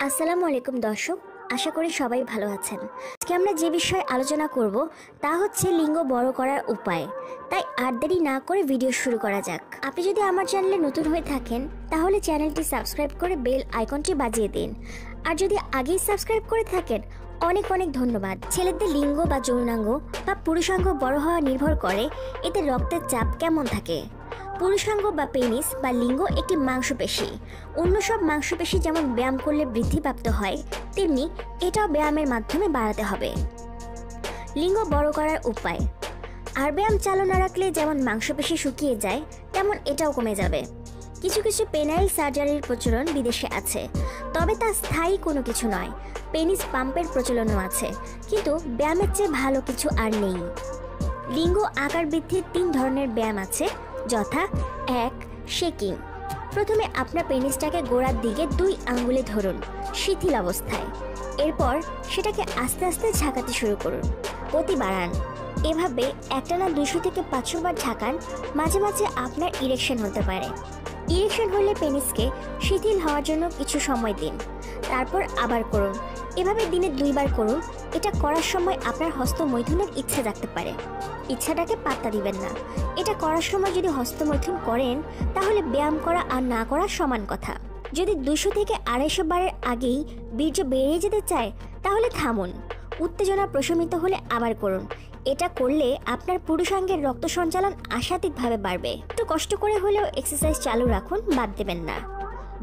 আসসালামু আলাইকুম দর্শক, আশা করি সবাই ভালো আছেন। আজকে আমরা যে বিষয়ে আলোচনা করব তা হচ্ছে লিঙ্গ বড় করার উপায়। তাই আর দেরি না করে ভিডিও শুরু করা যাক। আপনি যদি আমার চ্যানেলে নতুন হয়ে থাকেন তাহলে চ্যানেলটি সাবস্ক্রাইব করে বেল আইকনটি বাজিয়ে দিন। আর যদি আগেই সাবস্ক্রাইব করে থাকেন অনেক অনেক ধন্যবাদ। ছেলেদের লিঙ্গ বা যৌনাঙ্গ বা পুরুষাঙ্গ বড় হওয়া নির্ভর করে এতে রক্তের চাপ কেমন থাকে। পুরুষাঙ্গ বা পেনিস বা লিঙ্গ একটি মাংসপেশি। অন্য সব মাংসপেশি যেমন ব্যায়াম করলে বৃদ্ধিপ্রাপ্ত হয়, তেমনি এটাও ব্যায়ামের মাধ্যমে বাড়াতে হবে। লিঙ্গ বড় করার উপায়। আর ব্যায়াম চালু না রাখলে যেমন মাংসপেশি শুকিয়ে যায়, তেমন এটাও কমে যাবে। কিছু কিছু পেনাইল সার্জারির প্রচলন বিদেশে আছে, তবে তা স্থায়ী কোনো কিছু নয়। পেনিস পাম্পের প্রচলনও আছে, কিন্তু ব্যায়ামের চেয়ে ভালো কিছু আর নেই। লিঙ্গ আকার বৃদ্ধির 3 ধরনের ব্যায়াম আছে, যথা 1. শেকিং। প্রথমে আপনার পেনিসটাকে গোড়ার দিকে 2 আঙ্গুলে ধরুন শিথিল অবস্থায়। এরপর সেটাকে আস্তে আস্তে ঝাঁকাতে শুরু করুন, গতি বাড়ান। এভাবে একটানা 200 থেকে 500 বার ঝাঁকান। মাঝে মাঝে আপনার ইরেকশন হতে পারে। ইরেকশন হলে পেনিসকে শিথিল হওয়ার জন্য কিছু সময় দিন, তারপর আবার করুন। এভাবে দিনে 2 বার করুন। এটা করার সময় আপনার হস্তমৈথুনের ইচ্ছা জাগতে পারে, ইচ্ছাটাকে পাত্তা দিবেন না। এটা করার সময় যদি হস্তমৈথুন করেন তাহলে ব্যায়াম করা আর না করা সমান কথা। যদি 200 থেকে 250 বারের আগেই বীর্য বেরিয়ে যেতে চায় তাহলে থামুন। উত্তেজনা প্রশমিত হলে আবার করুন। এটা করলে আপনার পুরুষাঙ্গের রক্ত সঞ্চালন আশাতীতভাবে বাড়বে। একটু কষ্ট করে হলেও এক্সারসাইজ চালু রাখুন, বাদ দেবেন না।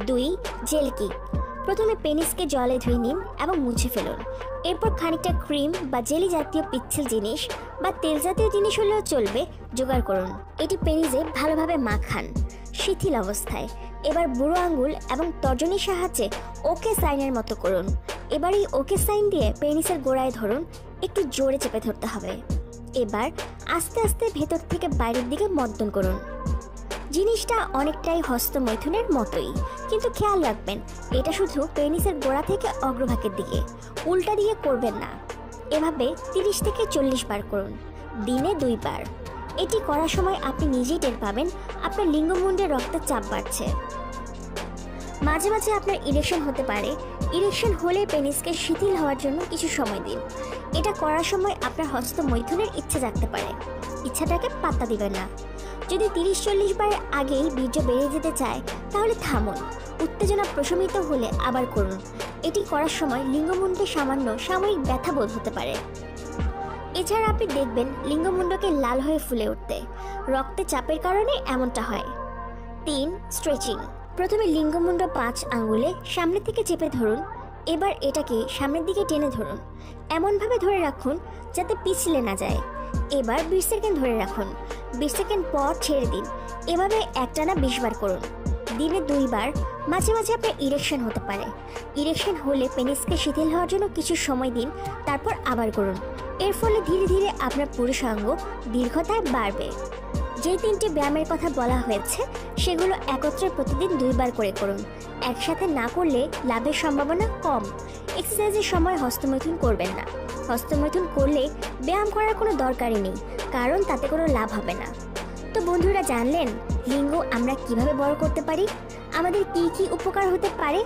2. Jelqing. প্রথমে পেনিসকে জলে ধুয়ে নিন এবং মুছে ফেলুন। এরপর খানিকটা ক্রিম বা জেলি জাতীয় পিচ্ছিল জিনিস বা তেল জাতীয় জিনিস হলেও চলবে জোগাড় করুন। এটি পেনিসে ভালোভাবে মাখান শিথিল অবস্থায়। এবার বুড়ো আঙ্গুল এবং তর্জনীর সাহায্যে ওকে সাইনের মতো করুন। এবার এই ওকে সাইন দিয়ে পেনিসের গোড়ায় ধরুন, একটু জোরে চেপে ধরতে হবে। এবার আস্তে আস্তে ভেতর থেকে বাইরের দিকে মর্দন করুন। জিনিসটা অনেকটাই হস্তমৈথুনের মতোই, কিন্তু খেয়াল রাখবেন এটা শুধু পেনিসের গোড়া থেকে অগ্রভাগের দিকে, উল্টা দিকে করবেন না। এভাবে 30 থেকে 40 বার করুন, দিনে 2 বার। এটি করার সময় আপনি নিজেই টের পাবেন আপনার লিঙ্গমুণ্ডে রক্তের চাপ বাড়ছে। মাঝে মাঝে আপনার ইরেকশন হতে পারে। ইরেকশন হলে পেনিসকে শিথিল হওয়ার জন্য কিছু সময় দিন। এটা করার সময় আপনার হস্তমৈথুনের ইচ্ছা জাগতে পারে, ইচ্ছাটাকে পাত্তা দিবেন না। যদি 30-40 বারের আগেই বীর্য বেরিয়ে যেতে চায় তাহলে থামুন। উত্তেজনা প্রশমিত হলে আবার করুন। এটি করার সময় লিঙ্গমুণ্ডে সামান্য সাময়িক ব্যথা বোধ হতে পারে। এছাড়া আপনি দেখবেন লিঙ্গমুণ্ডকে লাল হয়ে ফুলে উঠতে, রক্তে চাপের কারণে এমনটা হয়। 3. স্ট্রেচিং। প্রথমে লিঙ্গমুণ্ড 5 আঙ্গুলে সামনে থেকে চেপে ধরুন। এবার এটাকে সামনের দিকে টেনে ধরুন, এমনভাবে ধরে রাখুন যাতে পিছলে না যায়। এবার 20 সেকেন্ড ধরে রাখুন, 20 সেকেন্ড পর ছেড়ে দিন। এভাবে একটানা 20 বার করুন, দিনে 2 বার। মাঝে মাঝে আপনার ইরেকশন হতে পারে। ইরেকশন হলে পেনিসকে শিথিল হওয়ার জন্য কিছু সময় দিন, তারপর আবার করুন। এর ফলে ধীরে ধীরে আপনার পুরুষাঙ্গ দীর্ঘতায় বাড়বে। যে 3টি ব্যায়ামের কথা বলা হয়েছে সেগুলো একত্রে প্রতিদিন 2 বার করে করুন। একসাথে না করলে লাভের সম্ভাবনা কম। এক্সারসাইজের সময় হস্তমৈথুন করবেন না। হস্তমৈথুন করলে ব্যায়াম করার কোনো দরকারই নেই, কারণ তাতে কোনো লাভ হবে না। তো বন্ধুরা, জানলেন লিঙ্গ আমরা কিভাবে বড় করতে পারি, আমাদের কি কি উপকার হতে পারে।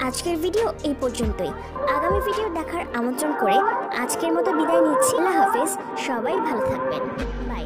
আজকের ভিডিও এই পর্যন্তই। আগামী ভিডিও দেখার আমন্ত্রণ করে আজকের মতো বিদায় নিচ্ছি। আল্লাহ হাফেজ, সবাই ভালো থাকবেন। বাই।